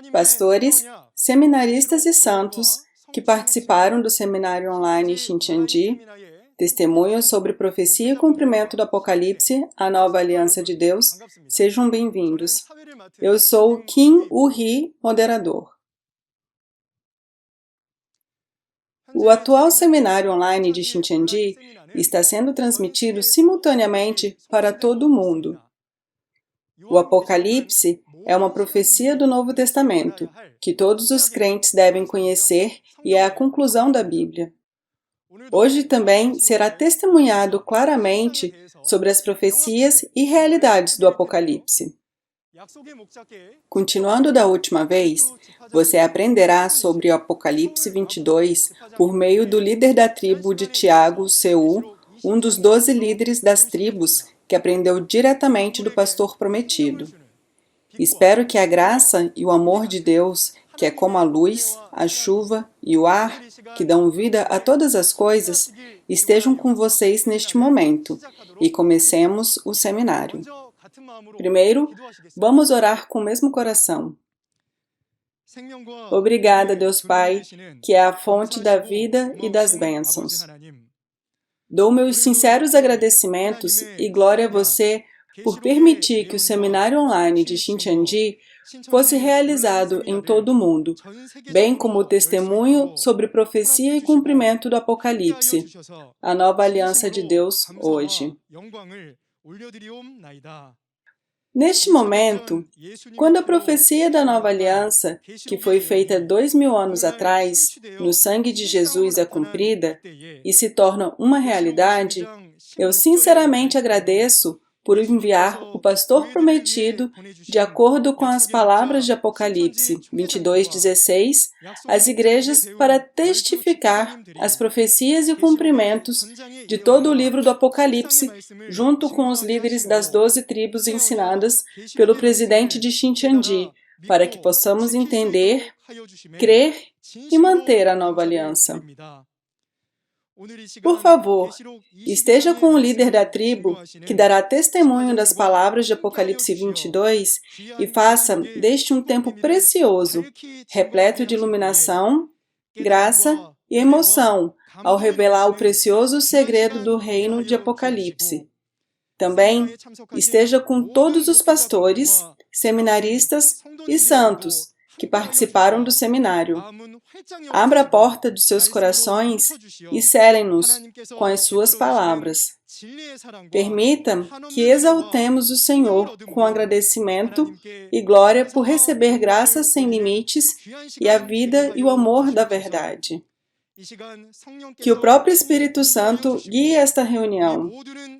Pastores, seminaristas e santos que participaram do seminário online Shincheonji, Testemunhos sobre Profecia e Cumprimento do Apocalipse, a Nova Aliança de Deus, sejam bem-vindos. Eu sou Kim Woo-hee, moderador. O atual seminário online de Shincheonji está sendo transmitido simultaneamente para todo o mundo. O Apocalipse é uma profecia do Novo Testamento, que todos os crentes devem conhecer e é a conclusão da Bíblia. Hoje também será testemunhado claramente sobre as profecias e realidades do Apocalipse. Continuando da última vez, você aprenderá sobre o Apocalipse 22 por meio do líder da tribo de Tiago, Seu, um dos 12 líderes das tribos que aprendeu diretamente do pastor prometido. Espero que a graça e o amor de Deus, que é como a luz, a chuva e o ar, que dão vida a todas as coisas, estejam com vocês neste momento e comecemos o seminário. Primeiro, vamos orar com o mesmo coração. Obrigada, Deus Pai, que é a fonte da vida e das bênçãos. Dou meus sinceros agradecimentos e glória a você por permitir que o seminário online de Shincheonji fosse realizado em todo o mundo, bem como o testemunho sobre profecia e cumprimento do Apocalipse, a nova aliança de Deus hoje. Neste momento, quando a profecia da nova aliança, que foi feita 2000 anos atrás, no sangue de Jesus é cumprida e se torna uma realidade, eu sinceramente agradeço por enviar o pastor prometido, de acordo com as palavras de Apocalipse 22:16, às igrejas para testificar as profecias e cumprimentos de todo o livro do Apocalipse, junto com os líderes das 12 tribos ensinadas pelo presidente de Shincheonji, para que possamos entender, crer e manter a nova aliança. Por favor, esteja com o líder da tribo que dará testemunho das palavras de Apocalipse 22 e faça deste um tempo precioso, repleto de iluminação, graça e emoção, ao revelar o precioso segredo do reino de Apocalipse. Também esteja com todos os pastores, seminaristas e santos que participaram do seminário. Abra a porta dos seus corações e selem-nos com as suas palavras. Permita que exaltemos o Senhor com agradecimento e glória por receber graças sem limites e a vida e o amor da verdade. Que o próprio Espírito Santo guie esta reunião,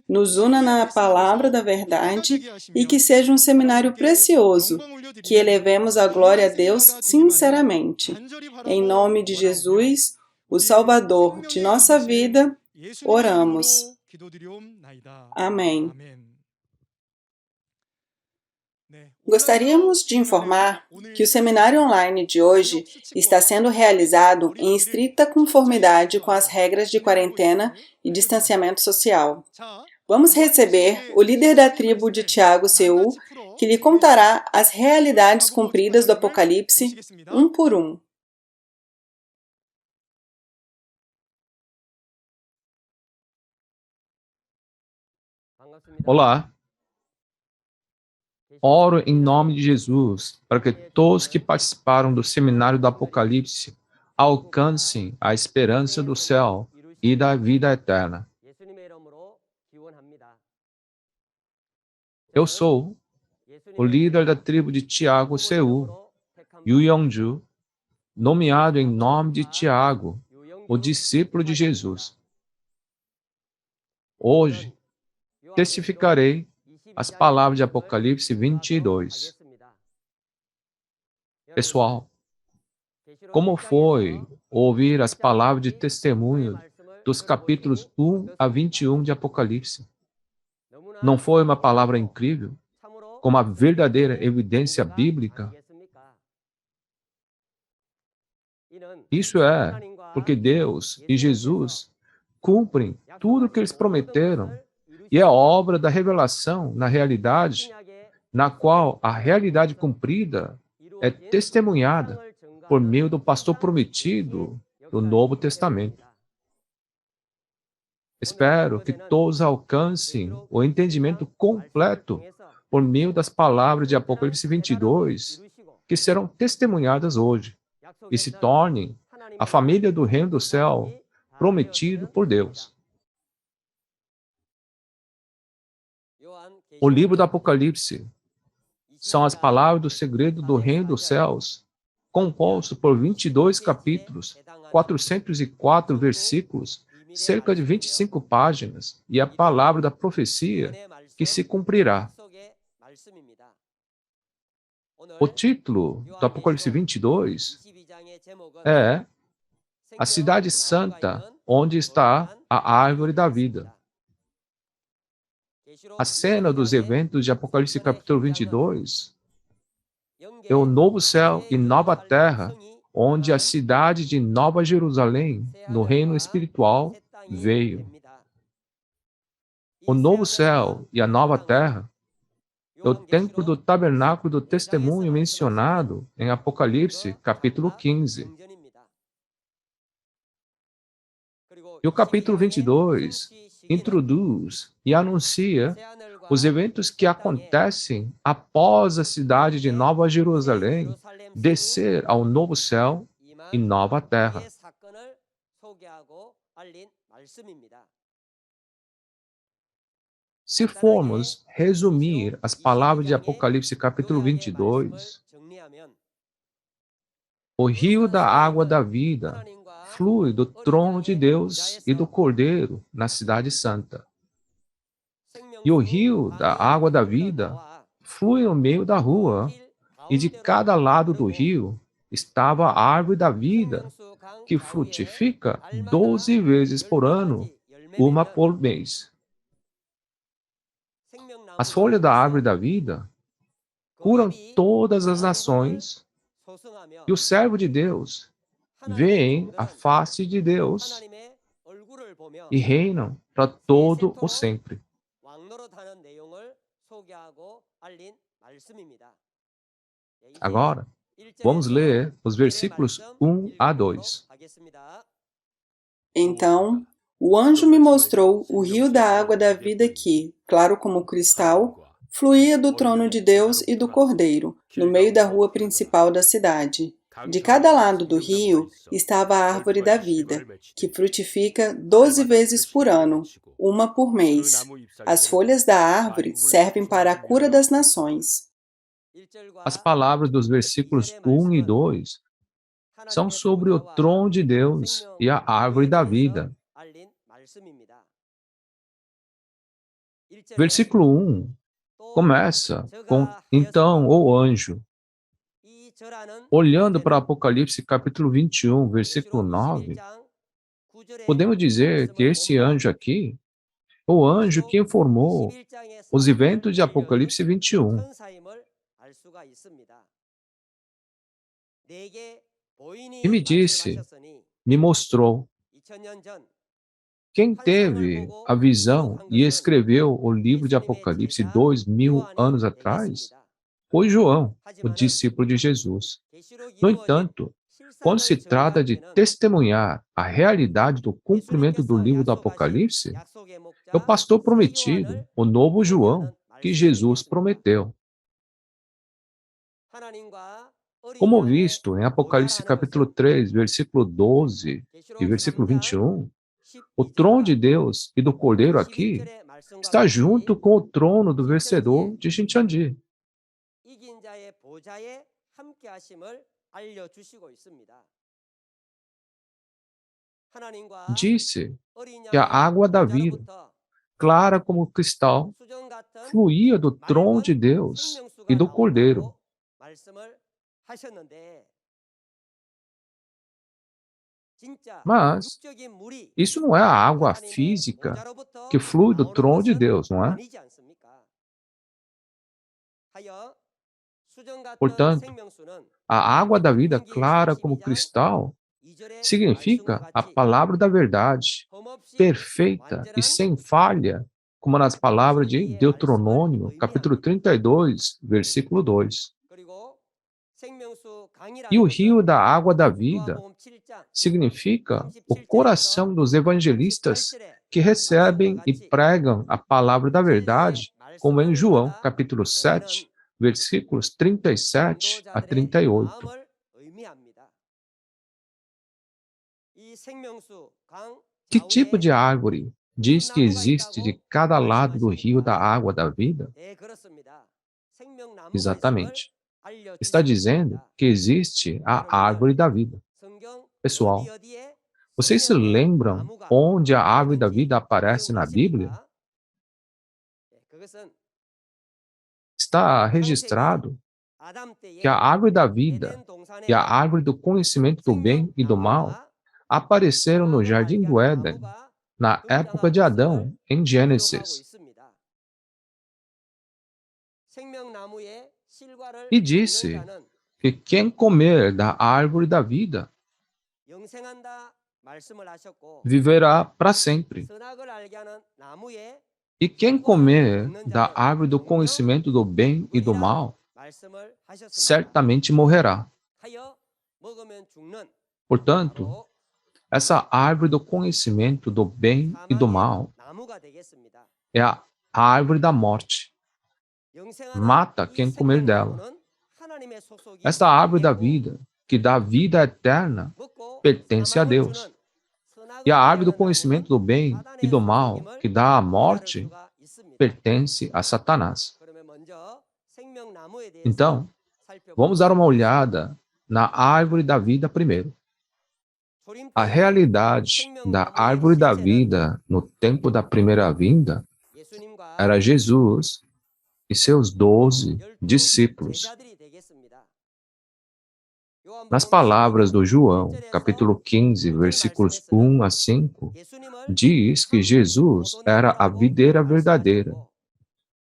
nos una na palavra da verdade e que seja um seminário precioso, que elevemos a glória a Deus sinceramente. Em nome de Jesus, o Salvador de nossa vida, oramos. Amém. Gostaríamos de informar que o seminário online de hoje está sendo realizado em estrita conformidade com as regras de quarentena e distanciamento social. Vamos receber o líder da tribo de Tiago, Seu, que lhe contará as realidades cumpridas do Apocalipse, um por um. Olá. Oro em nome de Jesus para que todos que participaram do seminário do Apocalipse alcancem a esperança do céu e da vida eterna. Eu sou o líder da tribo de Tiago, Seu, Yu Yongju, nomeado em nome de Tiago, o discípulo de Jesus. Hoje, testificarei as palavras de Apocalipse 22. Pessoal, como foi ouvir as palavras de testemunho dos capítulos 1 a 21 de Apocalipse? Não foi uma palavra incrível, com uma verdadeira evidência bíblica? Isso é porque Deus e Jesus cumprem tudo o que eles prometeram, e é a obra da revelação na realidade, na qual a realidade cumprida é testemunhada por meio do pastor prometido do Novo Testamento. Espero que todos alcancem o entendimento completo por meio das palavras de Apocalipse 22, que serão testemunhadas hoje, e se tornem a família do reino do céu prometido por Deus. O livro do Apocalipse são as palavras do segredo do reino dos céus, composto por 22 capítulos, 404 versículos, cerca de 25 páginas, e a palavra da profecia que se cumprirá. O título do Apocalipse 22 é A Cidade Santa, onde está a Árvore da Vida. A cena dos eventos de Apocalipse capítulo 22 é o novo céu e nova terra, onde a cidade de Nova Jerusalém, no reino espiritual, veio. O novo céu e a nova terra é o templo do tabernáculo do testemunho mencionado em Apocalipse, capítulo 15. E o capítulo 22 introduz e anuncia os eventos que acontecem após a cidade de Nova Jerusalém descer ao novo céu e nova terra. Se formos resumir as palavras de Apocalipse capítulo 22, o rio da água da vida flui do trono de Deus e do Cordeiro na cidade santa. E o rio da água da vida flui no meio da rua, e de cada lado do rio estava a árvore da vida, que frutifica 12 vezes por ano, uma por mês. As folhas da árvore da vida curam todas as nações, e o servo de Deus veem a face de Deus e reinam para todo o sempre. Agora, vamos ler os versículos 1 a 2. Então, o anjo me mostrou o rio da água da vida que, claro como cristal, fluía do trono de Deus e do Cordeiro, no meio da rua principal da cidade. De cada lado do rio estava a árvore da vida, que frutifica 12 vezes por ano, uma por mês. As folhas da árvore servem para a cura das nações. As palavras dos versículos 1 e 2 são sobre o trono de Deus e a árvore da vida. Versículo 1 começa com então o anjo. Olhando para Apocalipse capítulo 21, versículo 9, podemos dizer que esse anjo aqui é o anjo que informou os eventos de Apocalipse 21. E me disse, me mostrou. Quem teve a visão e escreveu o livro de Apocalipse 2000 anos atrás foi João, o discípulo de Jesus. No entanto, quando se trata de testemunhar a realidade do cumprimento do livro do Apocalipse, é o pastor prometido, o novo João, que Jesus prometeu. Como visto em Apocalipse capítulo 3, versículo 12 e versículo 21, o trono de Deus e do Cordeiro aqui está junto com o trono do vencedor de Shinchandi. Disse que a água da vida, clara como cristal, fluía do trono de Deus e do Cordeiro. Mas isso não é a água física que flui do trono de Deus, não é? Portanto, a água da vida clara como cristal significa a palavra da verdade, perfeita e sem falha, como nas palavras de Deuteronômio, capítulo 32, versículo 2. E o rio da água da vida significa o coração dos evangelistas que recebem e pregam a palavra da verdade, como em João, capítulo 7, versículos 37 a 38. Que tipo de árvore diz que existe de cada lado do rio da água da vida? Exatamente. Está dizendo que existe a árvore da vida. Pessoal, vocês se lembram onde a árvore da vida aparece na Bíblia? Está registrado que a árvore da vida e a árvore do conhecimento do bem e do mal apareceram no jardim do Éden, na época de Adão, em Gênesis. E disse que quem comer da árvore da vida viverá para sempre. E quem comer da árvore do conhecimento do bem e do mal certamente morrerá. Portanto, essa árvore do conhecimento do bem e do mal é a árvore da morte. Mata quem comer dela. Esta árvore da vida, que dá vida eterna, pertence a Deus. E a árvore do conhecimento do bem e do mal, que dá a morte, pertence a Satanás. Então, vamos dar uma olhada na árvore da vida primeiro. A realidade da árvore da vida no tempo da primeira vinda era Jesus e seus 12 discípulos. Nas palavras do João, capítulo 15, versículos 1 a 5, diz que Jesus era a videira verdadeira.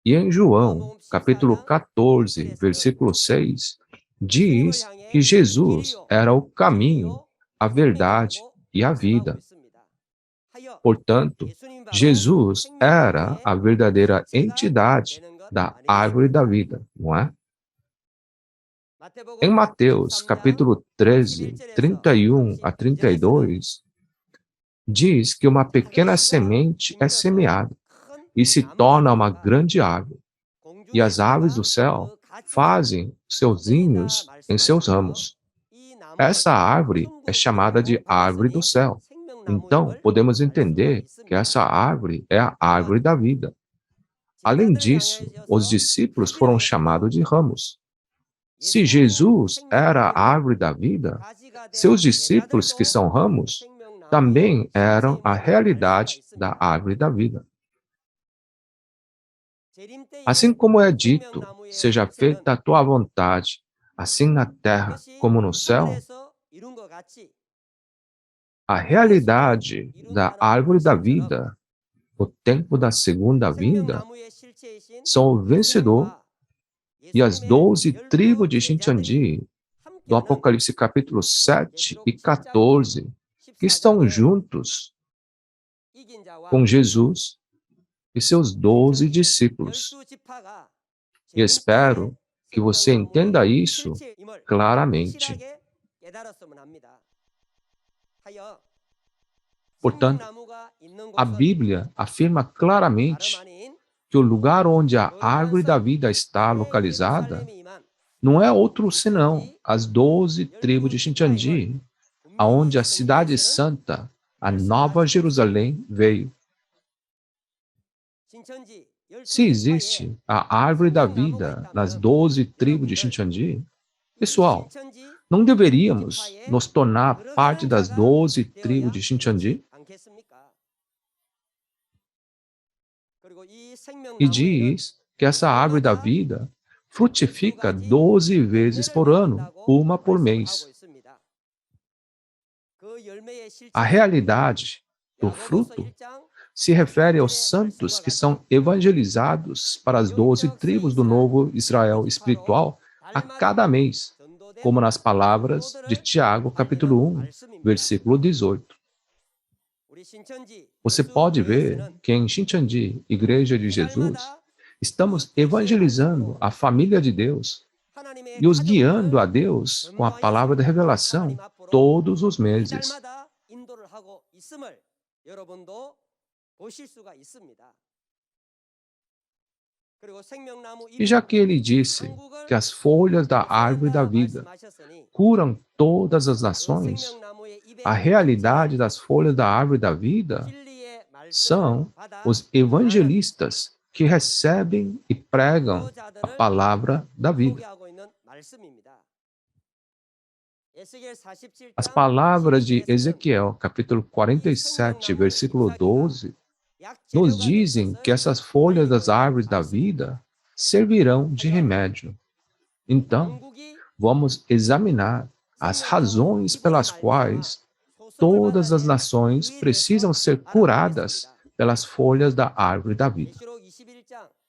E em João, capítulo 14, versículo 6, diz que Jesus era o caminho, a verdade e a vida. Portanto, Jesus era a verdadeira entidade da árvore da vida, não é? Em Mateus, capítulo 13, 31 a 32, diz que uma pequena semente é semeada e se torna uma grande árvore, e as aves do céu fazem seus ninhos em seus ramos. Essa árvore é chamada de árvore do céu. Então, podemos entender que essa árvore é a árvore da vida. Além disso, os discípulos foram chamados de ramos. Se Jesus era a árvore da vida, seus discípulos, que são ramos, também eram a realidade da árvore da vida. Assim como é dito, seja feita a tua vontade, assim na terra como no céu, a realidade da árvore da vida, no tempo da segunda vinda, são o vencedor e as 12 tribos de Shincheonji, do Apocalipse capítulo 7 e 14, que estão juntos com Jesus e seus 12 discípulos. E espero que você entenda isso claramente. Portanto, a Bíblia afirma claramente que o lugar onde a árvore da vida está localizada não é outro senão as 12 tribos de Shincheonji, aonde a cidade santa, a Nova Jerusalém, veio. Se existe a árvore da vida nas 12 tribos de Shincheonji, pessoal, não deveríamos nos tornar parte das 12 tribos de Shincheonji? E diz que essa árvore da vida frutifica 12 vezes por ano, uma por mês. A realidade do fruto se refere aos santos que são evangelizados para as 12 tribos do novo Israel espiritual a cada mês, como nas palavras de Tiago, capítulo 1, versículo 18. Você pode ver que em Shincheonji, Igreja de Jesus, estamos evangelizando a família de Deus e os guiando a Deus com a palavra da revelação todos os meses. E já que ele disse que as folhas da árvore da vida curam todas as nações, a realidade das folhas da árvore da vida são os evangelistas que recebem e pregam a palavra da vida. As palavras de Ezequiel, capítulo 47, versículo 12, nos dizem que essas folhas das árvores da vida servirão de remédio. Então, vamos examinar as razões pelas quais todas as nações precisam ser curadas pelas folhas da árvore da vida.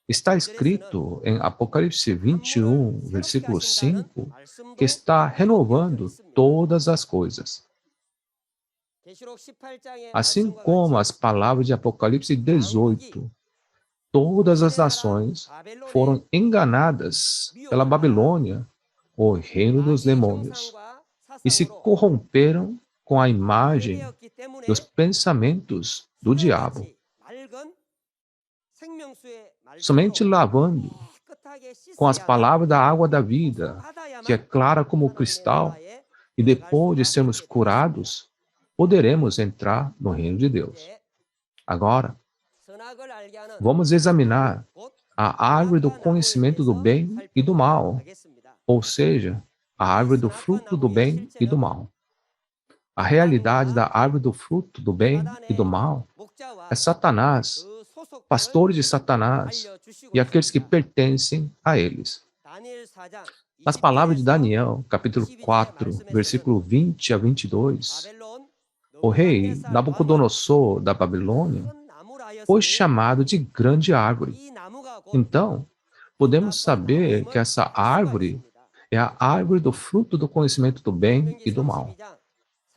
Está escrito em Apocalipse 21, versículo 5, que está renovando todas as coisas. Assim como as palavras de Apocalipse 18, todas as nações foram enganadas pela Babilônia, o reino dos demônios, e se corromperam com a imagem dos pensamentos do diabo. Somente lavando com as palavras da água da vida, que é clara como o cristal, e depois de sermos curados, poderemos entrar no reino de Deus. Agora, vamos examinar a árvore do conhecimento do bem e do mal, ou seja, a árvore do fruto do bem e do mal. A realidade da árvore do fruto do bem e do mal é Satanás, pastores de Satanás e aqueles que pertencem a eles. Nas palavras de Daniel, capítulo 4, versículo 20 a 22, o rei Nabucodonosor da Babilônia foi chamado de grande árvore. Então, podemos saber que essa árvore é a árvore do fruto do conhecimento do bem e do mal.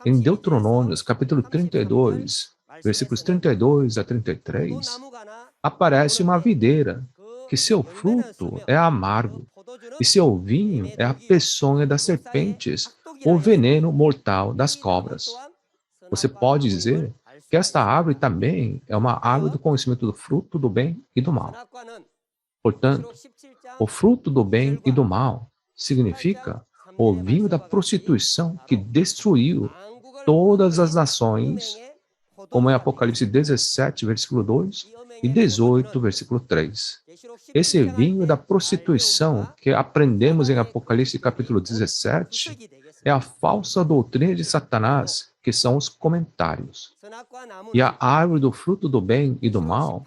Em Deuteronômios, capítulo 32, versículos 32 a 33, aparece uma videira, que seu fruto é amargo, e seu vinho é a peçonha das serpentes, o veneno mortal das cobras. Você pode dizer que esta árvore também é uma árvore do conhecimento do fruto do bem e do mal. Portanto, o fruto do bem e do mal significa o vinho da prostituição que destruiu todas as nações, como em Apocalipse 17, versículo 2 e 18, versículo 3. Esse vinho da prostituição que aprendemos em Apocalipse capítulo 17 é a falsa doutrina de Satanás, que são os comentários. E a árvore do fruto do bem e do mal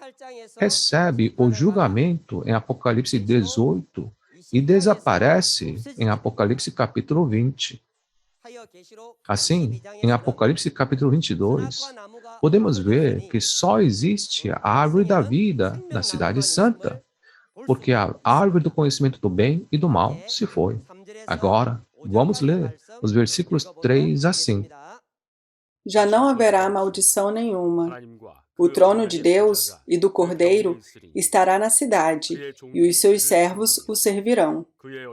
recebe o julgamento em Apocalipse 18 e desaparece em Apocalipse capítulo 20. Assim, em Apocalipse capítulo 22, podemos ver que só existe a árvore da vida na cidade santa, porque a árvore do conhecimento do bem e do mal se foi. Agora, vamos ler os versículos 3 a 5. Já não haverá maldição nenhuma. O trono de Deus e do Cordeiro estará na cidade, e os seus servos o servirão.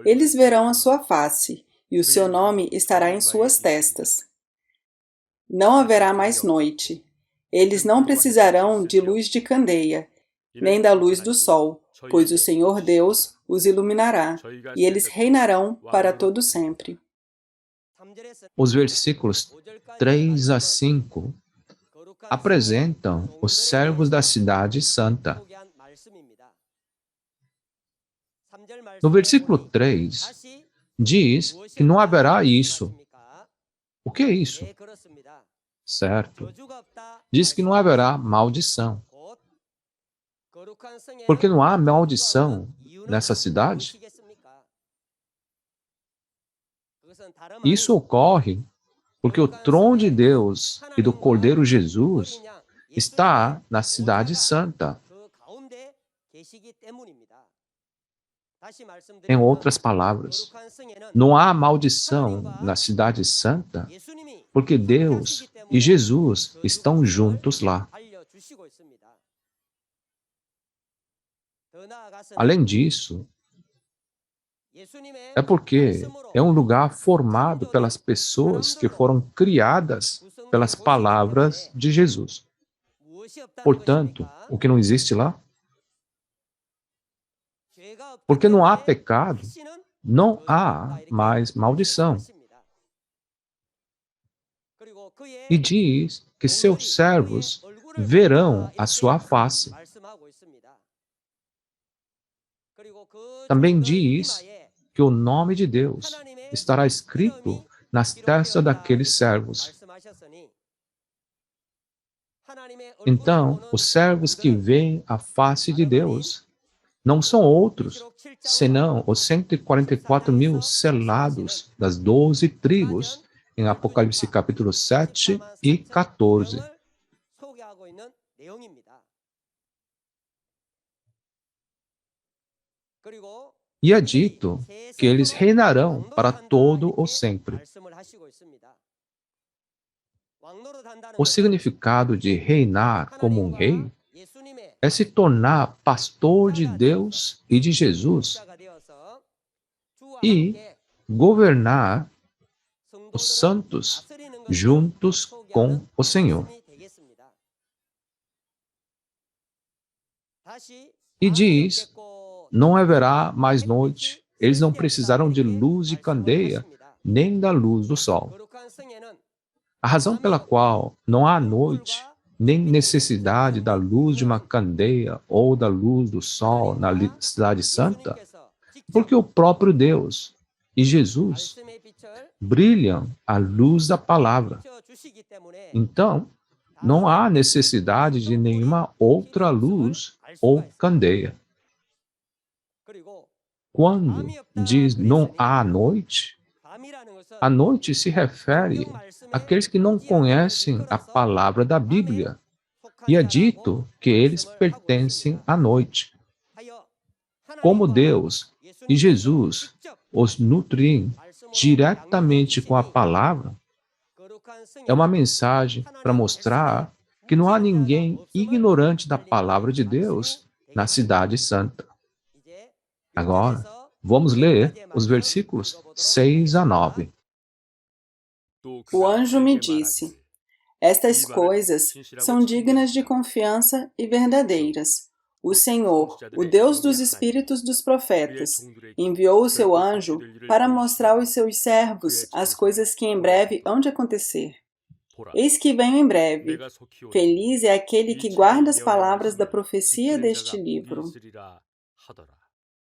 Eles verão a sua face, e o seu nome estará em suas testas. Não haverá mais noite. Eles não precisarão de luz de candeia, nem da luz do sol, pois o Senhor Deus os iluminará, e eles reinarão para todo sempre. Os versículos 3 a 5 apresentam os servos da cidade santa. No versículo 3, diz que não haverá isso. O que é isso? Certo. Diz que não haverá maldição. Porque não há maldição nessa cidade? Isso ocorre porque o trono de Deus e do Cordeiro Jesus está na cidade santa. Em outras palavras, não há maldição na cidade santa porque Deus e Jesus estão juntos lá. Além disso, É porque é um lugar formado pelas pessoas que foram criadas pelas palavras de Jesus. Portanto, o que não existe lá? Porque não há pecado, não há mais maldição. E diz que seus servos verão a sua face. Também diz que o nome de Deus estará escrito nas testas daqueles servos. Então, os servos que veem a face de Deus não são outros, senão os 144 mil selados das 12 tribos, em Apocalipse capítulo 7 e 14. E é dito que eles reinarão para todo o sempre. O significado de reinar como um rei é se tornar pastor de Deus e de Jesus e governar os santos juntos com o Senhor. E diz, não haverá mais noite, eles não precisarão de luz de candeia, nem da luz do sol. A razão pela qual não há noite, nem necessidade da luz de uma candeia ou da luz do sol na cidade santa, porque o próprio Deus e Jesus brilham à luz da palavra. Então, não há necessidade de nenhuma outra luz ou candeia. Quando diz não há noite, a noite se refere àqueles que não conhecem a palavra da Bíblia, e é dito que eles pertencem à noite. Como Deus e Jesus os nutrem diretamente com a palavra, é uma mensagem para mostrar que não há ninguém ignorante da palavra de Deus na cidade santa. Agora, vamos ler os versículos 6 a 9. O anjo me disse: estas coisas são dignas de confiança e verdadeiras. O Senhor, o Deus dos espíritos dos profetas, enviou o seu anjo para mostrar aos seus servos as coisas que em breve hão de acontecer. Eis que venho em breve. Feliz é aquele que guarda as palavras da profecia deste livro.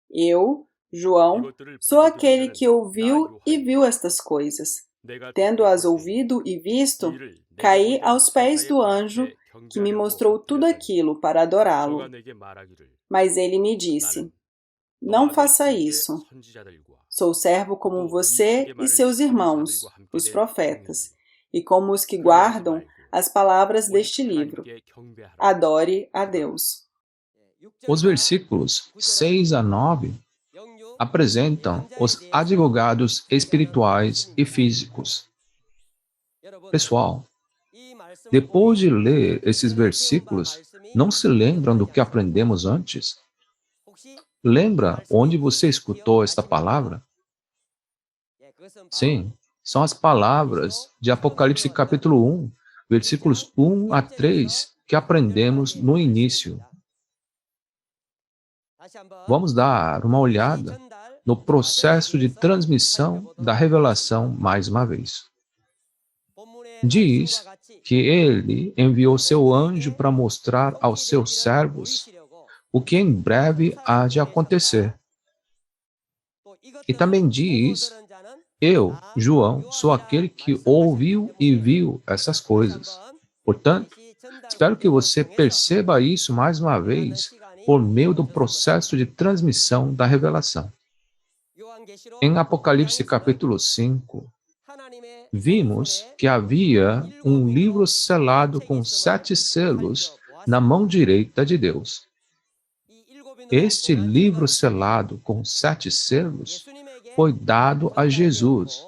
Eu, João, sou aquele que ouviu e viu estas coisas. Tendo-as ouvido e visto, caí aos pés do anjo que me mostrou tudo aquilo para adorá-lo. Mas ele me disse: não faça isso. Sou servo como você e seus irmãos, os profetas, e como os que guardam as palavras deste livro. Adore a Deus. Os versículos 6 a 9 apresentam os advogados espirituais e físicos. Pessoal, depois de ler esses versículos, não se lembram do que aprendemos antes? Lembra onde você escutou esta palavra? Sim, são as palavras de Apocalipse capítulo 1, versículos 1 a 3, que aprendemos no início. Vamos dar uma olhada no processo de transmissão da revelação mais uma vez. Diz que ele enviou seu anjo para mostrar aos seus servos o que em breve há de acontecer. E também diz, eu, João, sou aquele que ouviu e viu essas coisas. Portanto, espero que você perceba isso mais uma vez por meio do processo de transmissão da revelação. Em Apocalipse capítulo 5, vimos que havia um livro selado com 7 selos na mão direita de Deus. Este livro selado com 7 selos foi dado a Jesus.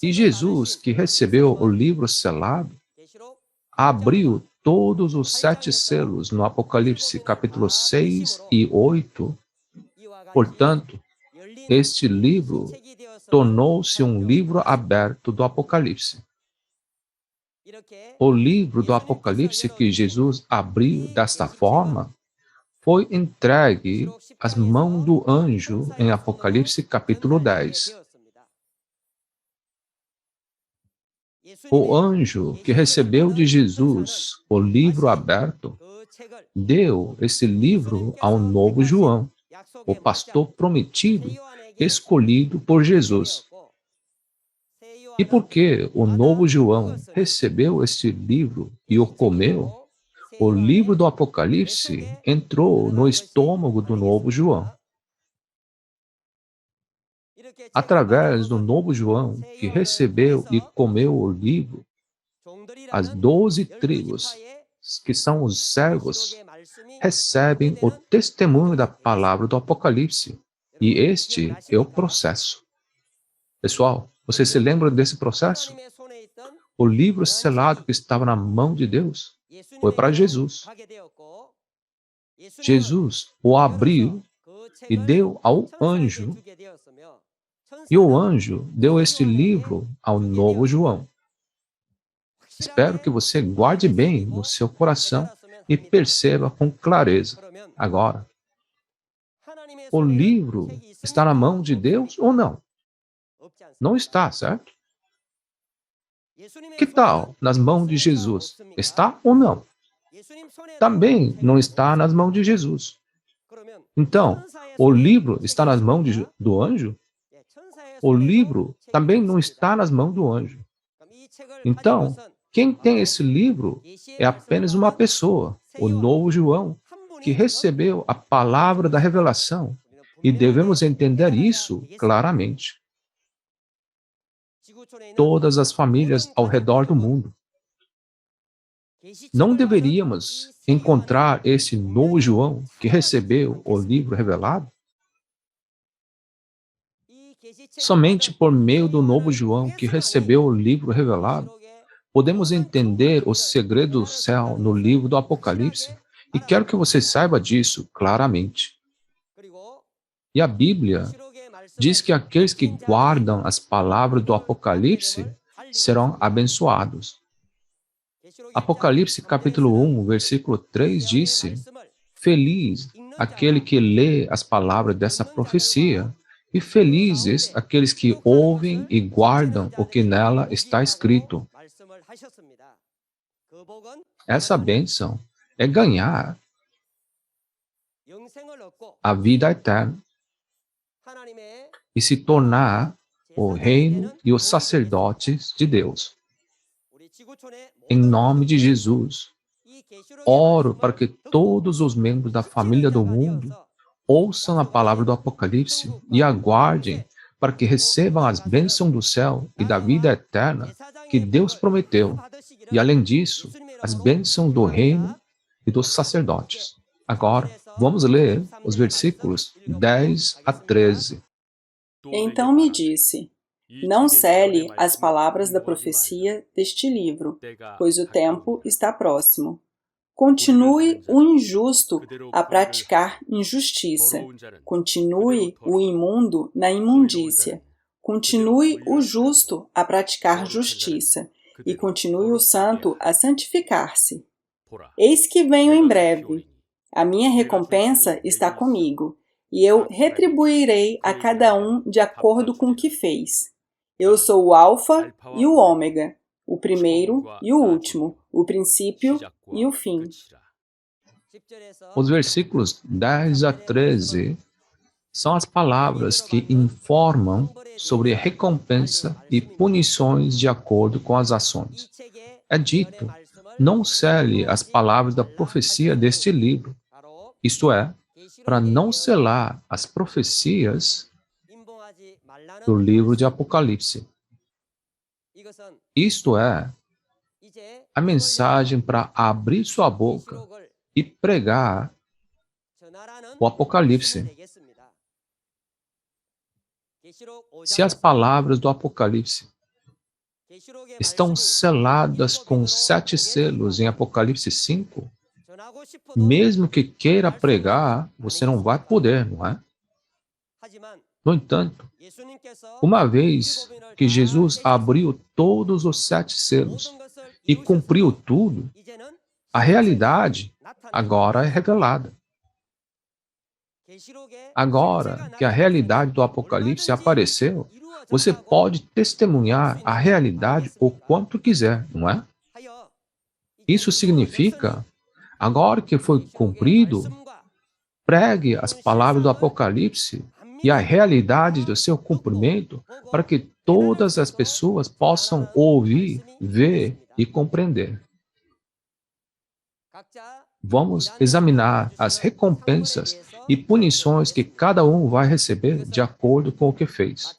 E Jesus, que recebeu o livro selado, abriu todos os 7 selos no Apocalipse capítulo 6 e 8 Portanto, este livro tornou-se um livro aberto do Apocalipse. O livro do Apocalipse que Jesus abriu desta forma foi entregue às mãos do anjo em Apocalipse capítulo 10. O anjo que recebeu de Jesus o livro aberto deu esse livro ao novo João, o pastor prometido, escolhido por Jesus. E porque o novo João recebeu este livro e o comeu, o livro do Apocalipse entrou no estômago do novo João. Através do novo João, que recebeu e comeu o livro, as 12 tribos, que são os servos, recebem o testemunho da palavra do Apocalipse. E este é o processo. Pessoal, você se lembra desse processo? O livro selado que estava na mão de Deus foi para Jesus. Jesus o abriu e deu ao anjo, e o anjo deu este livro ao novo João. Espero que você guarde bem no seu coração e perceba com clareza. Agora, o livro está na mão de Deus ou não? Não está, certo? Que tal nas mãos de Jesus? Está ou não? Também não está nas mãos de Jesus. Então, o livro está nas mãos do anjo? O livro também não está nas mãos do anjo. Então, quem tem esse livro é apenas uma pessoa, o novo João, que recebeu a palavra da revelação, e devemos entender isso claramente. Todas as famílias ao redor do mundo. Não deveríamos encontrar esse novo João que recebeu o livro revelado? Somente por meio do novo João que recebeu o livro revelado, podemos entender o segredo do céu no livro do Apocalipse, e quero que você saiba disso claramente. E a Bíblia diz que aqueles que guardam as palavras do Apocalipse serão abençoados. Apocalipse capítulo 1, versículo 3 disse: Feliz aquele que lê as palavras dessa profecia, e felizes aqueles que ouvem e guardam o que nela está escrito. Essa bênção é ganhar a vida eterna e se tornar o reino e os sacerdotes de Deus. Em nome de Jesus, oro para que todos os membros da família do mundo ouçam a palavra do Apocalipse e aguardem para que recebam as bênçãos do céu e da vida eterna que Deus prometeu. E, além disso, as bênçãos do reino e dos sacerdotes. Agora, vamos ler os versículos 10 a 13. Então me disse: não cele as palavras da profecia deste livro, pois o tempo está próximo. Continue o injusto a praticar injustiça. Continue o imundo na imundícia. Continue o justo a praticar justiça. E continue o santo a santificar-se. Eis que venho em breve. A minha recompensa está comigo, e eu retribuirei a cada um de acordo com o que fez. Eu sou o Alfa e o Ômega, o primeiro e o último, o princípio e o fim. Os versículos 10 a 13 são as palavras que informam sobre recompensa e punições de acordo com as ações. É dito: não cele as palavras da profecia deste livro, isto é, para não selar as profecias do livro de Apocalipse. Isto é, a mensagem para abrir sua boca e pregar o Apocalipse. Se as palavras do Apocalipse estão seladas com 7 selos em Apocalipse 5, mesmo que queira pregar, você não vai poder, não é? No entanto, uma vez que Jesus abriu todos os 7 selos e cumpriu tudo, a realidade agora é revelada. Agora que a realidade do Apocalipse apareceu, você pode testemunhar a realidade o quanto quiser, não é? Isso significa, agora que foi cumprido, pregue as palavras do Apocalipse e a realidade do seu cumprimento para que todas as pessoas possam ouvir, ver e compreender. Vamos examinar as recompensas e punições que cada um vai receber de acordo com o que fez.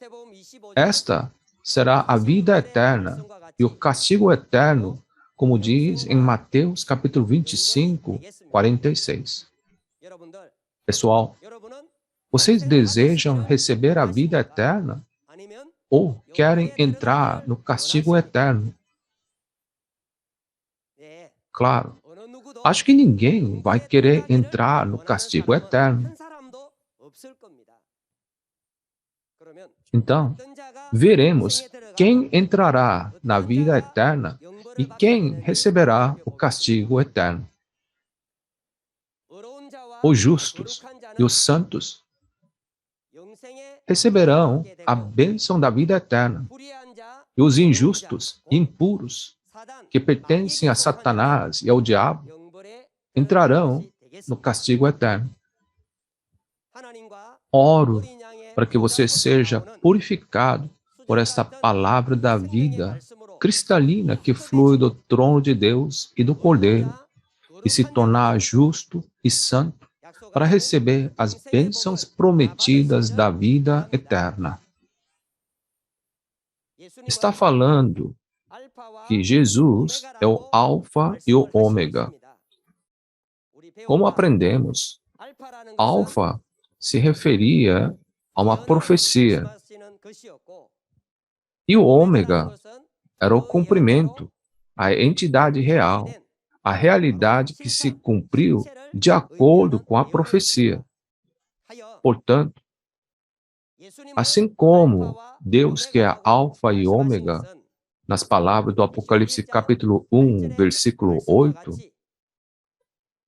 Esta será a vida eterna e o castigo eterno, como diz em Mateus capítulo 25, 46. Pessoal, vocês desejam receber a vida eterna ou querem entrar no castigo eterno? Claro, acho que ninguém vai querer entrar no castigo eterno. Então, veremos quem entrará na vida eterna e quem receberá o castigo eterno. Os justos e os santos receberão a bênção da vida eterna, e os injustos e impuros, que pertencem a Satanás e ao diabo, entrarão no castigo eterno. Oro para que você seja purificado por esta palavra da vida cristalina que flui do trono de Deus e do Cordeiro, e se tornar justo e santo para receber as bênçãos prometidas da vida eterna. Está falando que Jesus é o Alfa e o Ômega. Como aprendemos, Alfa se referia a uma profecia, e o Ômega era o cumprimento, a entidade real, a realidade que se cumpriu de acordo com a profecia. Portanto, assim como Deus que é Alfa e Ômega, nas palavras do Apocalipse capítulo 1, versículo 8,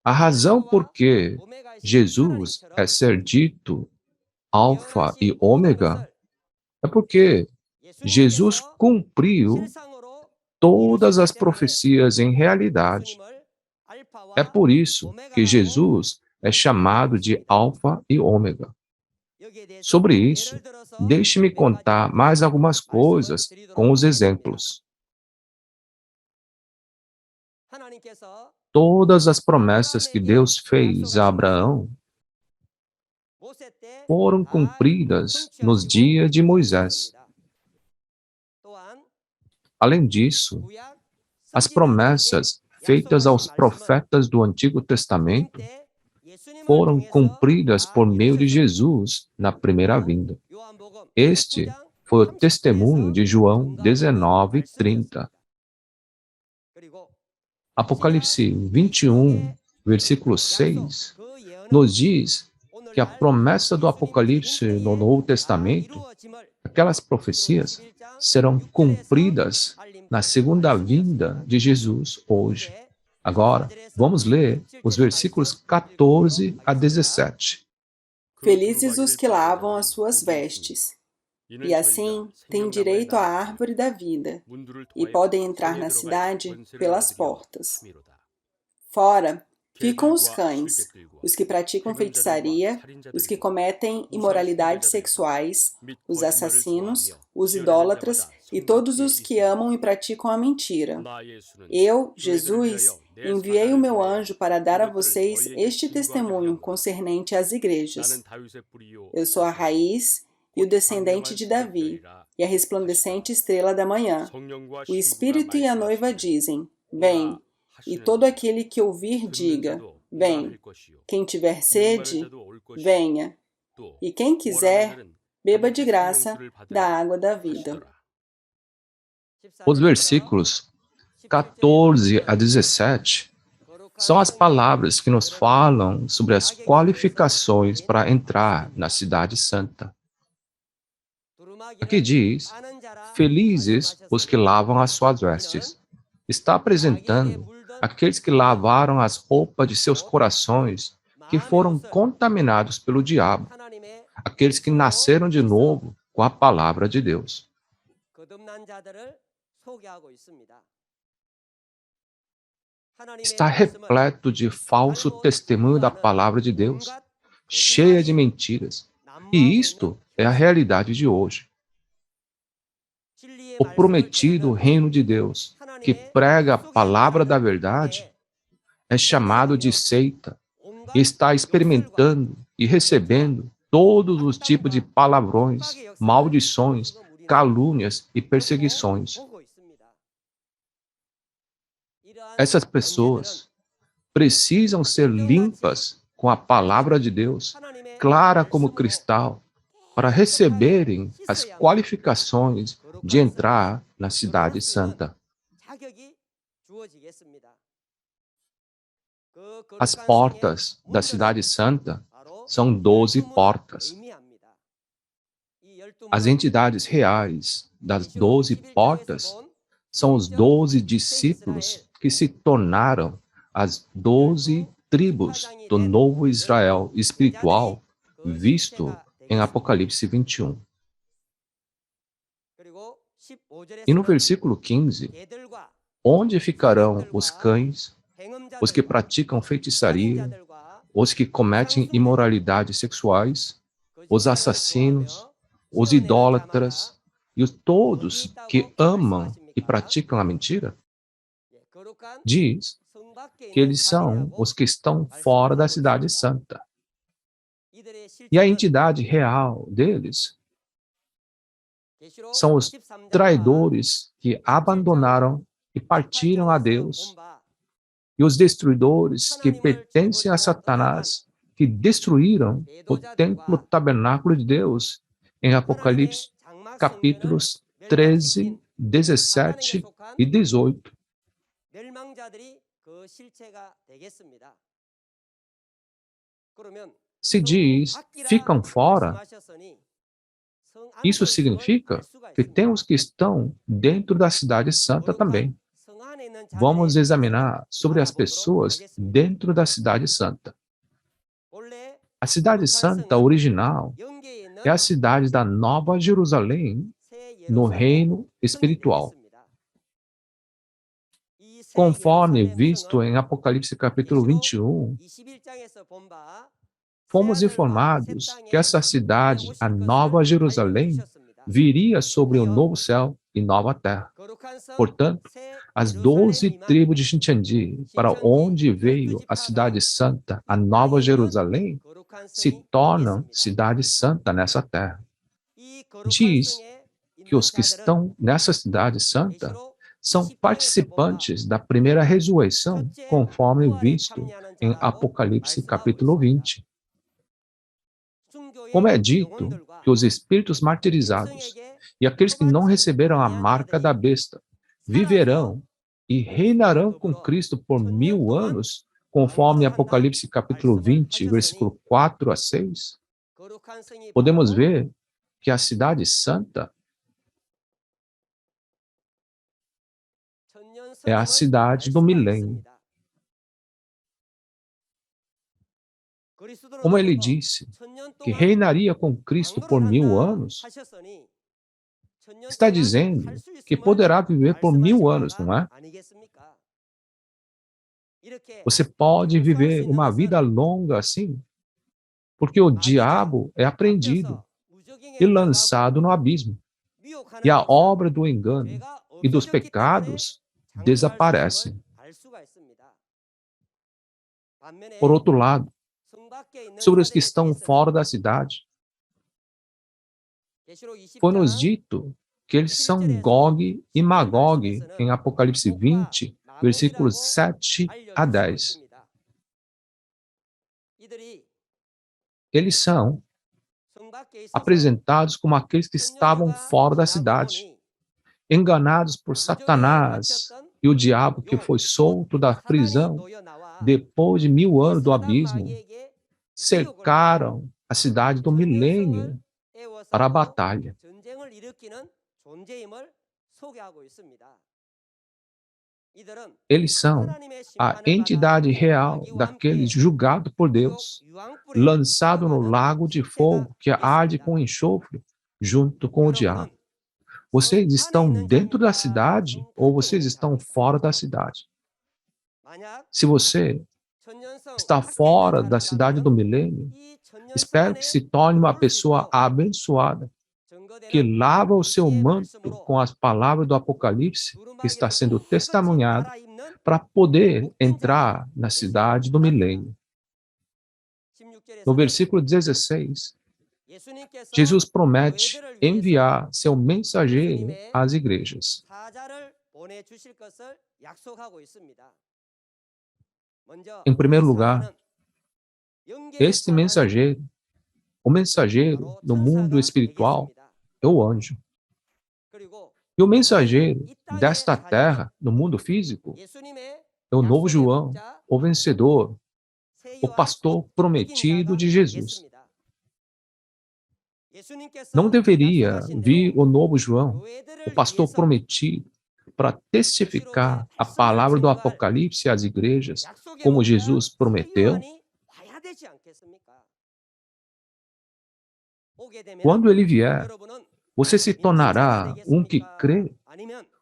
a razão por que Jesus é ser dito Alfa e Ômega é porque Jesus cumpriu todas as profecias em realidade. É por isso que Jesus é chamado de Alfa e Ômega. Sobre isso, deixe-me contar mais algumas coisas com os exemplos. Todas as promessas que Deus fez a Abraão foram cumpridas nos dias de Moisés. Além disso, as promessas feitas aos profetas do Antigo Testamento foram cumpridas por meio de Jesus na primeira vinda. Este foi o testemunho de João 19:30. Apocalipse 21, versículo 6, nos diz que a promessa do Apocalipse no Novo Testamento, aquelas profecias, serão cumpridas na segunda vinda de Jesus hoje. Agora, vamos ler os versículos 14 a 17. Felizes os que lavam as suas vestes, e assim têm direito à árvore da vida, e podem entrar na cidade pelas portas. Fora ficam os cães, os que praticam feitiçaria, os que cometem imoralidades sexuais, os assassinos, os idólatras e todos os que amam e praticam a mentira. Eu, Jesus, enviei o meu anjo para dar a vocês este testemunho concernente às igrejas. Eu sou a raiz e o descendente de Davi, e a resplandecente estrela da manhã. O Espírito e a noiva dizem, vem. E todo aquele que ouvir diga, vem. Quem tiver sede, venha. E quem quiser, beba de graça da água da vida. Os versículos 14 a 17 São as palavras que nos falam sobre as qualificações para entrar na cidade santa. Aqui diz, felizes os que lavam as suas vestes. Está apresentando aqueles que lavaram as roupas de seus corações que foram contaminados pelo diabo, aqueles que nasceram de novo com a palavra de Deus. Está repleto de falso testemunho da palavra de Deus, cheia de mentiras. E isto é a realidade de hoje. O prometido reino de Deus, que prega a palavra da verdade, é chamado de seita e está experimentando e recebendo todos os tipos de palavrões, maldições, calúnias e perseguições. Essas pessoas precisam ser limpas com a palavra de Deus, clara como cristal, para receberem as qualificações de entrar na cidade santa. As portas da cidade santa são 12 portas. As entidades reais das 12 portas são os 12 discípulos que se tornaram as 12 tribos do novo Israel espiritual visto em Apocalipse 21. E no versículo 15, onde ficarão os cães, os que praticam feitiçaria, os que cometem imoralidades sexuais, os assassinos, os idólatras e todos que amam e praticam a mentira? Diz que eles são os que estão fora da cidade santa. E a entidade real deles são os traidores que abandonaram e partiram a Deus, e os destruidores que pertencem a Satanás, que destruíram o templo tabernáculo de Deus, em Apocalipse, capítulos 13, 17 e 18. Se diz, ficam fora, isso significa que tem os que estão dentro da cidade santa também. Vamos examinar sobre as pessoas dentro da cidade santa. A cidade santa original é a cidade da Nova Jerusalém no reino espiritual. Conforme visto em Apocalipse capítulo 21, fomos informados que essa cidade, a Nova Jerusalém, viria sobre o novo céu e nova terra. Portanto, as 12 tribos de Xintiandi, para onde veio a cidade santa, a Nova Jerusalém, se tornam cidade santa nessa terra. Diz que os que estão nessa cidade santa são participantes da primeira ressurreição, conforme visto em Apocalipse capítulo 20. Como é dito que os espíritos martirizados e aqueles que não receberam a marca da besta viverão e reinarão com Cristo por 1000 anos, conforme Apocalipse capítulo 20, versículo 4 a 6, podemos ver que a cidade santa é a cidade do milênio. Como ele disse que reinaria com Cristo por 1000 anos, está dizendo que poderá viver por 1000 anos, não é? Você pode viver uma vida longa assim, porque o diabo é apreendido e lançado no abismo, e a obra do engano e dos pecados desaparece. Por outro lado, sobre os que estão fora da cidade, foi-nos dito que eles são Gog e Magog, em Apocalipse 20, versículos 7 a 10. Eles são apresentados como aqueles que estavam fora da cidade, enganados por Satanás e o diabo que foi solto da prisão depois de 1000 anos do abismo, cercaram a cidade do milênio para a batalha. Eles são a entidade real daqueles julgados por Deus, lançado no lago de fogo que arde com enxofre junto com o diabo. Vocês estão dentro da cidade ou vocês estão fora da cidade? Se você está fora da cidade do milênio, espero que se torne uma pessoa abençoada, que lava o seu manto com as palavras do Apocalipse, que está sendo testemunhado, para poder entrar na cidade do milênio. No versículo 16, Jesus promete enviar seu mensageiro às igrejas. Em primeiro lugar, este mensageiro, o mensageiro no mundo espiritual, é o anjo. E o mensageiro desta terra, no mundo físico, é o novo João, o vencedor, o pastor prometido de Jesus. Não deveria vir o novo João, o pastor prometido, para testificar a palavra do Apocalipse às igrejas, como Jesus prometeu? Quando ele vier, você se tornará um que crê,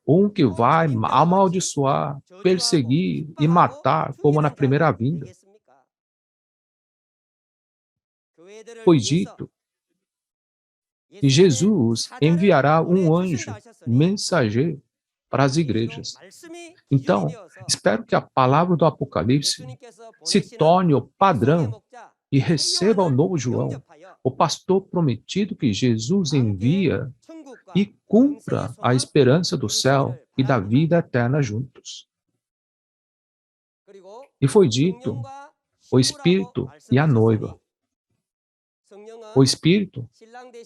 ou um que vai amaldiçoar, perseguir e matar, como na primeira vinda. Foi dito que Jesus enviará um anjo mensageiro para as igrejas. Então, espero que a palavra do Apocalipse se torne o padrão e receba o novo João, o pastor prometido que Jesus envia, e cumpra a esperança do céu e da vida eterna juntos. E foi dito, o Espírito e a noiva. O Espírito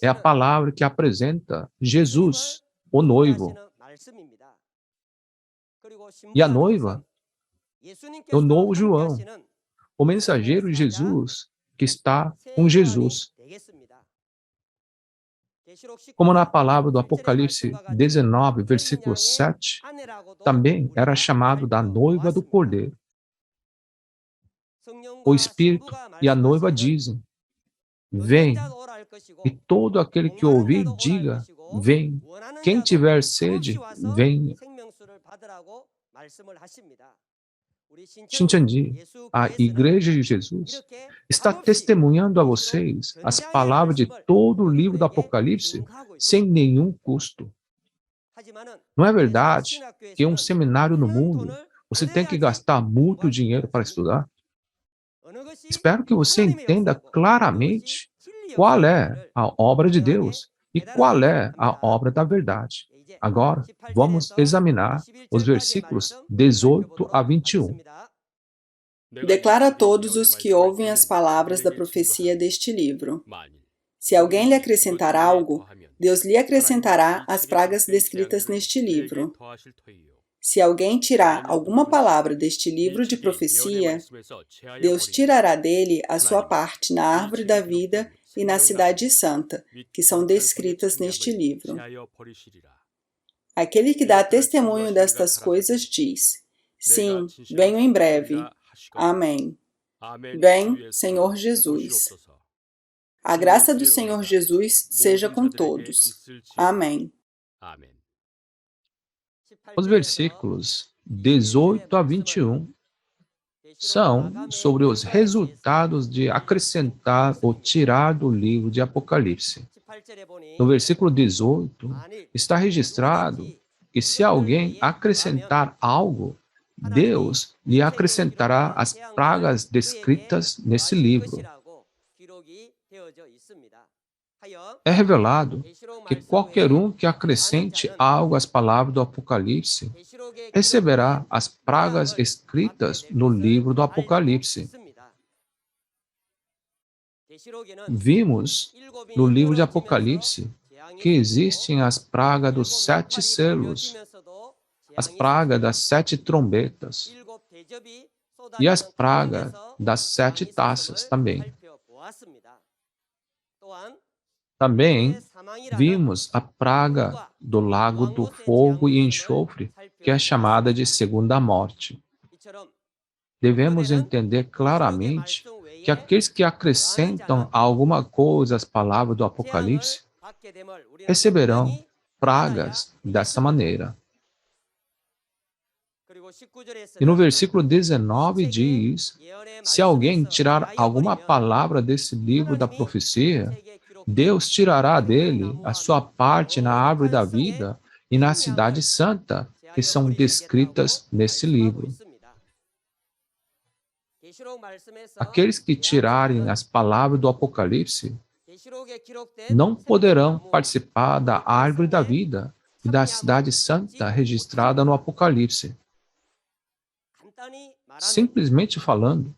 é a palavra que apresenta Jesus, o noivo. E a noiva é o novo João, o mensageiro de Jesus, que está com Jesus. Como na palavra do Apocalipse 19, versículo 7, também era chamado da noiva do Cordeiro. O Espírito e a noiva dizem, vem, e todo aquele que ouvir, diga, vem. Quem tiver sede, venha. Shincheonji, a Igreja de Jesus, está testemunhando a vocês as palavras de todo o livro do Apocalipse sem nenhum custo. Não é verdade que em um seminário no mundo você tem que gastar muito dinheiro para estudar? Espero que você entenda claramente qual é a obra de Deus e qual é a obra da verdade. Agora, vamos examinar os versículos 18 a 21. Declara a todos os que ouvem as palavras da profecia deste livro. Se alguém lhe acrescentar algo, Deus lhe acrescentará as pragas descritas neste livro. Se alguém tirar alguma palavra deste livro de profecia, Deus tirará dele a sua parte na árvore da vida e na cidade santa, que são descritas neste livro. Aquele que dá testemunho destas coisas diz, sim, venho em breve. Amém. Vem, Senhor Jesus. A graça do Senhor Jesus seja com todos. Amém. Os versículos 18 a 21 são sobre os resultados de acrescentar ou tirar do livro de Apocalipse. No versículo 18, está registrado que se alguém acrescentar algo, Deus lhe acrescentará as pragas descritas nesse livro. É revelado que qualquer um que acrescente algo às palavras do Apocalipse receberá as pragas escritas no livro do Apocalipse. Vimos no livro de Apocalipse que existem as pragas dos 7 selos, as pragas das 7 trombetas, e as pragas das 7 taças também. Também vimos a praga do lago do fogo e enxofre, que é chamada de segunda morte. Devemos entender claramente que aqueles que acrescentam alguma coisa às palavras do Apocalipse receberão pragas dessa maneira. E no versículo 19 diz: se alguém tirar alguma palavra desse livro da profecia, Deus tirará dele a sua parte na árvore da vida e na cidade santa, que são descritas nesse livro. Aqueles que tirarem as palavras do Apocalipse não poderão participar da árvore da vida e da cidade santa registrada no Apocalipse. Simplesmente falando,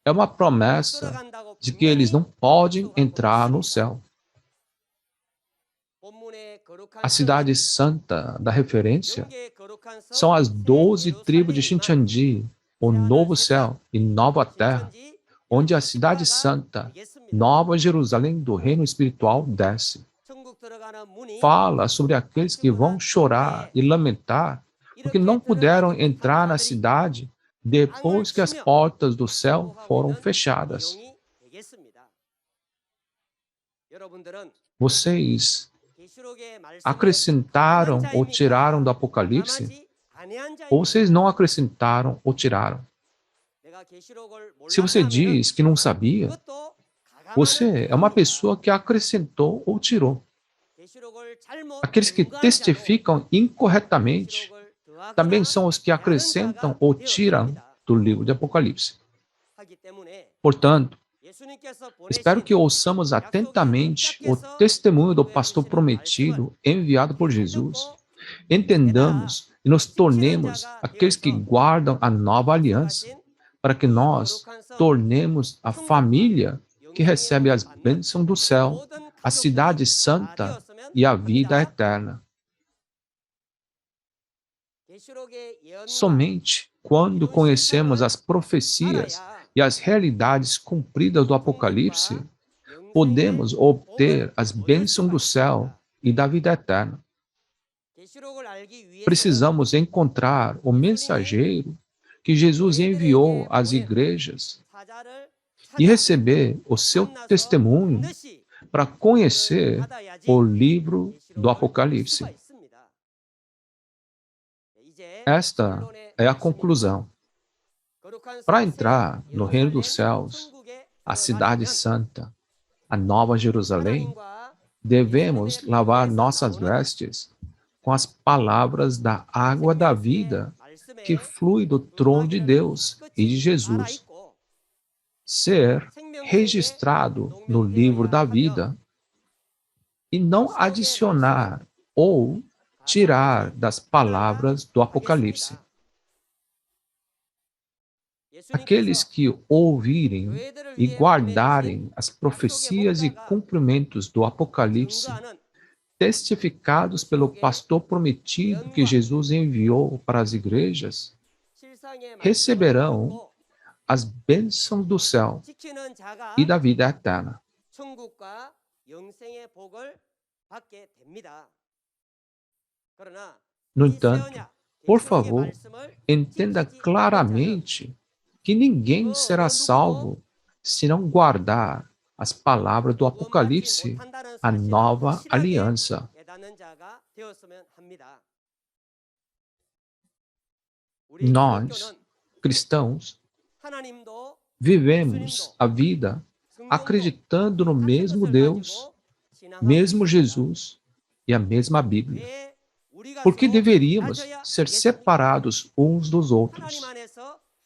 é uma promessa de que eles não podem entrar no céu. A cidade santa da referência são as 12 tribos de Shincheonji, o novo céu e nova terra, onde a cidade santa, Nova Jerusalém do reino espiritual, desce. Fala sobre aqueles que vão chorar e lamentar porque não puderam entrar na cidade depois que as portas do céu foram fechadas. Vocês acrescentaram ou tiraram do Apocalipse? Ou vocês não acrescentaram ou tiraram? Se você diz que não sabia, você é uma pessoa que acrescentou ou tirou. Aqueles que testificam incorretamente também são os que acrescentam ou tiram do livro de Apocalipse. Portanto, espero que ouçamos atentamente o testemunho do pastor prometido enviado por Jesus, entendamos e nos tornemos aqueles que guardam a nova aliança, para que nós tornemos a família que recebe as bênçãos do céu, a cidade santa e a vida eterna. Somente quando conhecemos as profecias e as realidades cumpridas do Apocalipse, podemos obter as bênçãos do céu e da vida eterna. Precisamos encontrar o mensageiro que Jesus enviou às igrejas e receber o seu testemunho para conhecer o livro do Apocalipse. Esta é a conclusão. Para entrar no reino dos céus, a cidade santa, a Nova Jerusalém, devemos lavar nossas vestes com as palavras da água da vida que flui do trono de Deus e de Jesus. Ser registrado no livro da vida e não adicionar ou tirar das palavras do Apocalipse. Aqueles que ouvirem e guardarem as profecias e cumprimentos do Apocalipse, testificados pelo pastor prometido que Jesus enviou para as igrejas, receberão as bênçãos do céu e da vida eterna. No entanto, por favor, entenda claramente que ninguém será salvo se não guardar as palavras do Apocalipse, a nova aliança. Nós, cristãos, vivemos a vida acreditando no mesmo Deus, mesmo Jesus e a mesma Bíblia. Por que deveríamos ser separados uns dos outros?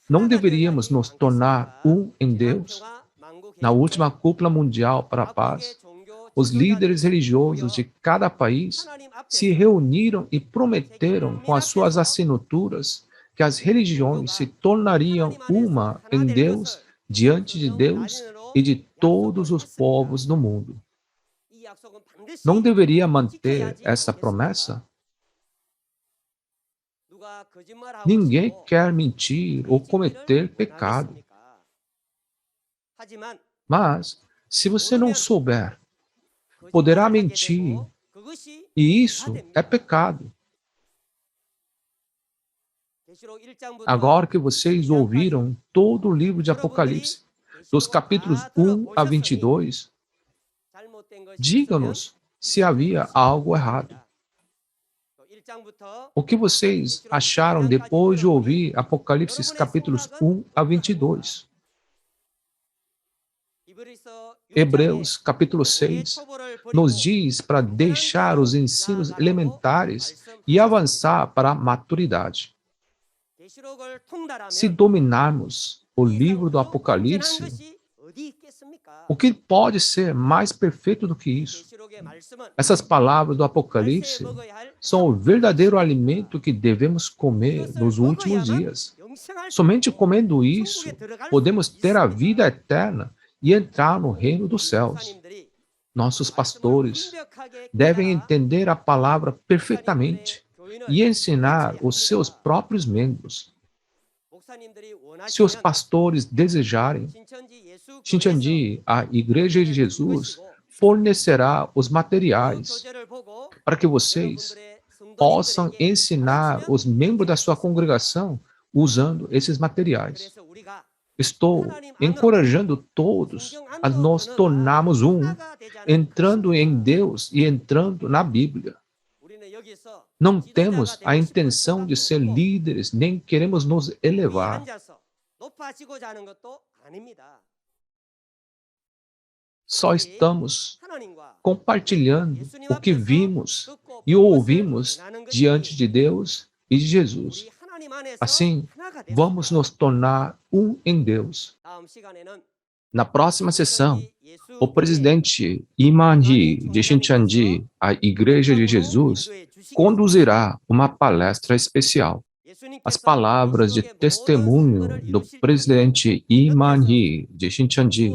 Não deveríamos nos tornar um em Deus? Na última cúpula mundial para a paz, os líderes religiosos de cada país se reuniram e prometeram com as suas assinaturas que as religiões se tornariam uma em Deus, diante de Deus e de todos os povos do mundo. Não deveria manter essa promessa? Ninguém quer mentir ou cometer pecado. Mas, se você não souber, poderá mentir, e isso é pecado. Agora que vocês ouviram todo o livro de Apocalipse, dos capítulos 1 a 22, diga-nos se havia algo errado. O que vocês acharam depois de ouvir Apocalipse capítulos 1 a 22? Hebreus capítulo 6 nos diz para deixar os ensinos elementares e avançar para a maturidade. Se dominarmos o livro do Apocalipse, o que pode ser mais perfeito do que isso? Essas palavras do Apocalipse são o verdadeiro alimento que devemos comer nos últimos dias. Somente comendo isso, podemos ter a vida eterna e entrar no reino dos céus. Nossos pastores devem entender a palavra perfeitamente e ensinar os seus próprios membros. Se os pastores desejarem, Shincheonji, a Igreja de Jesus, fornecerá os materiais para que vocês possam ensinar os membros da sua congregação usando esses materiais. Estou encorajando todos a nos tornarmos um, entrando em Deus e entrando na Bíblia. Não temos a intenção de ser líderes, nem queremos nos elevar. Só estamos compartilhando o que vimos e ouvimos diante de Deus e de Jesus. Assim, vamos nos tornar um em Deus. Na próxima sessão, o presidente Iman-hee de Shincheonji, a Igreja de Jesus, conduzirá uma palestra especial. As palavras de testemunho do presidente Iman-hee de Shincheonji,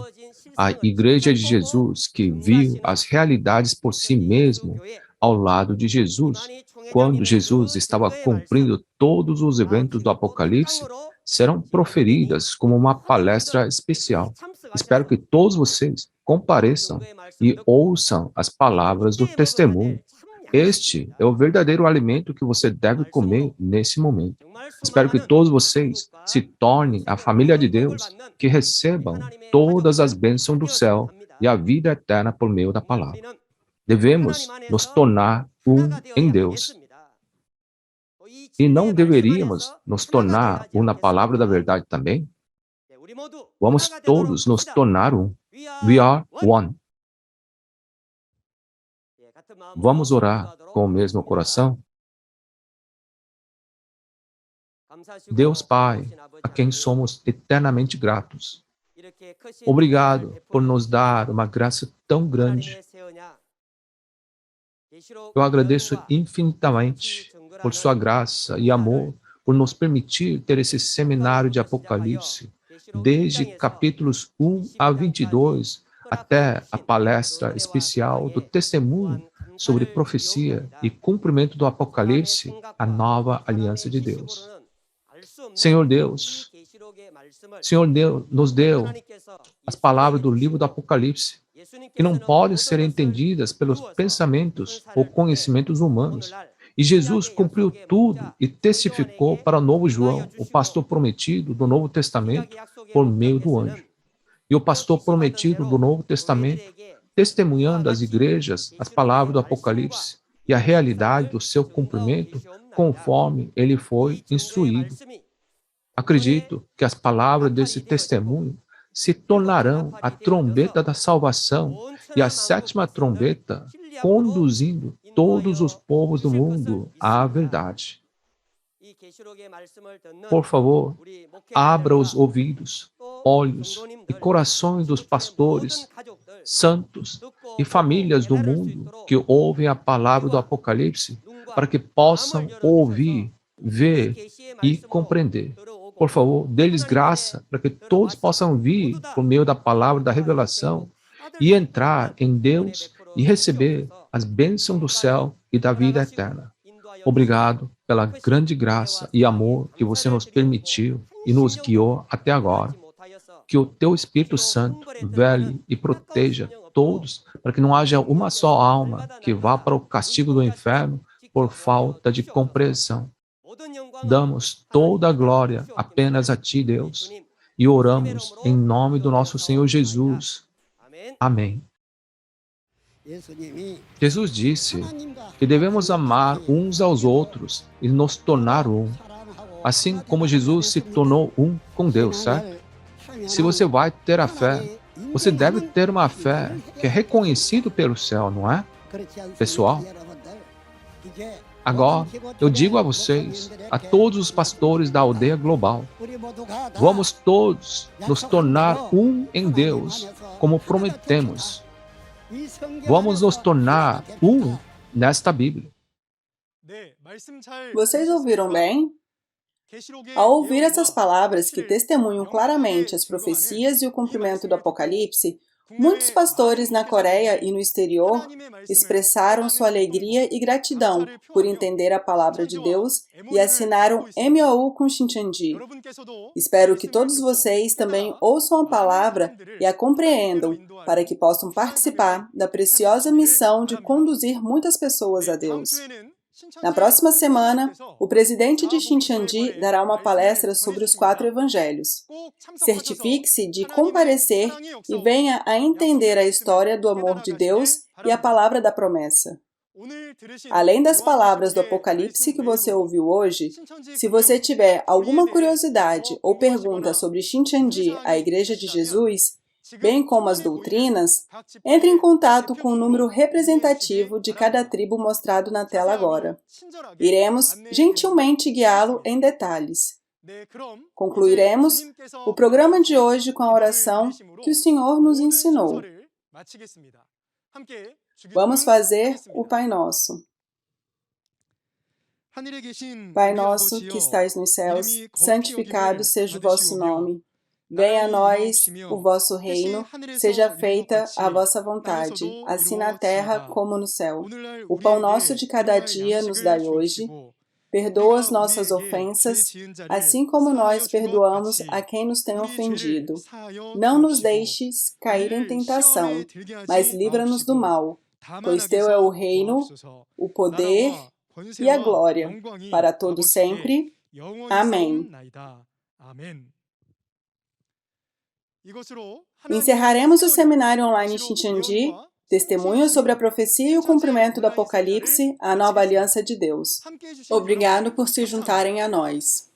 a Igreja de Jesus, que viu as realidades por si mesmo ao lado de Jesus, quando Jesus estava cumprindo todos os eventos do Apocalipse, serão proferidas como uma palestra especial. Espero que todos vocês compareçam e ouçam as palavras do testemunho. Este é o verdadeiro alimento que você deve comer nesse momento. Espero que todos vocês se tornem a família de Deus, que recebam todas as bênçãos do céu e a vida eterna por meio da palavra. Devemos nos tornar um em Deus. E não deveríamos nos tornar um na palavra da verdade também? Vamos todos nos tornar um. We are one. Vamos orar com o mesmo coração? Deus Pai, a quem somos eternamente gratos, obrigado por nos dar uma graça tão grande. Eu agradeço infinitamente por sua graça e amor, por nos permitir ter esse seminário de Apocalipse, desde capítulos 1 a 22, até a palestra especial do testemunho sobre profecia e cumprimento do Apocalipse, a nova aliança de Deus. Senhor Deus, nos deu as palavras do livro do Apocalipse, que não podem ser entendidas pelos pensamentos ou conhecimentos humanos. E Jesus cumpriu tudo e testificou para o novo João, o pastor prometido do Novo Testamento, por meio do anjo. E o pastor prometido do Novo Testamento, testemunhando às igrejas as palavras do Apocalipse e a realidade do seu cumprimento, conforme ele foi instruído. Acredito que as palavras desse testemunho se tornarão a trombeta da salvação e a sétima trombeta, conduzindo todos os povos do mundo à verdade. Por favor, abra os ouvidos, olhos e corações dos pastores, santos e famílias do mundo que ouvem a palavra do Apocalipse, para que possam ouvir, ver e compreender. Por favor, dê-lhes graça para que todos possam vir por meio da palavra da revelação e entrar em Deus e receber as bênçãos do céu e da vida eterna. Obrigado, pela grande graça e amor que você nos permitiu e nos guiou até agora. Que o teu Espírito Santo vele e proteja todos, para que não haja uma só alma que vá para o castigo do inferno por falta de compreensão. Damos toda a glória apenas a Ti, Deus, e oramos em nome do nosso Senhor Jesus. Amém. Jesus disse que devemos amar uns aos outros e nos tornar um, assim como Jesus se tornou um com Deus, certo? Se você vai ter a fé, você deve ter uma fé que é reconhecida pelo céu, não é? Pessoal, agora eu digo a vocês, a todos os pastores da aldeia global, vamos todos nos tornar um em Deus, como prometemos. Vamos nos tornar um nesta Bíblia. Vocês ouviram bem? Ao ouvir essas palavras que testemunham claramente as profecias e o cumprimento do Apocalipse, muitos pastores na Coreia e no exterior expressaram sua alegria e gratidão por entender a palavra de Deus e assinaram MOU com Shincheonji. Espero que todos vocês também ouçam a palavra e a compreendam, para que possam participar da preciosa missão de conduzir muitas pessoas a Deus. Na próxima semana, o presidente de Shincheonji dará uma palestra sobre os 4 evangelhos. Certifique-se de comparecer e venha a entender a história do amor de Deus e a palavra da promessa. Além das palavras do Apocalipse que você ouviu hoje, se você tiver alguma curiosidade ou pergunta sobre Shincheonji, a Igreja de Jesus, bem como as doutrinas, entre em contato com o número representativo de cada tribo mostrado na tela agora. Iremos gentilmente guiá-lo em detalhes. Concluiremos o programa de hoje com a oração que o Senhor nos ensinou. Vamos fazer o Pai Nosso. Pai nosso que estais nos céus, santificado seja o vosso nome. Venha a nós o vosso reino, seja feita a vossa vontade, assim na terra como no céu. O pão nosso de cada dia nos dai hoje. Perdoa as nossas ofensas, assim como nós perdoamos a quem nos tem ofendido. Não nos deixes cair em tentação, mas livra-nos do mal, pois teu é o reino, o poder e a glória, para todo sempre. Amém. Encerraremos o seminário online Shincheonji, Testemunhos sobre a profecia e o cumprimento do Apocalipse, a nova aliança de Deus. Obrigado por se juntarem a nós.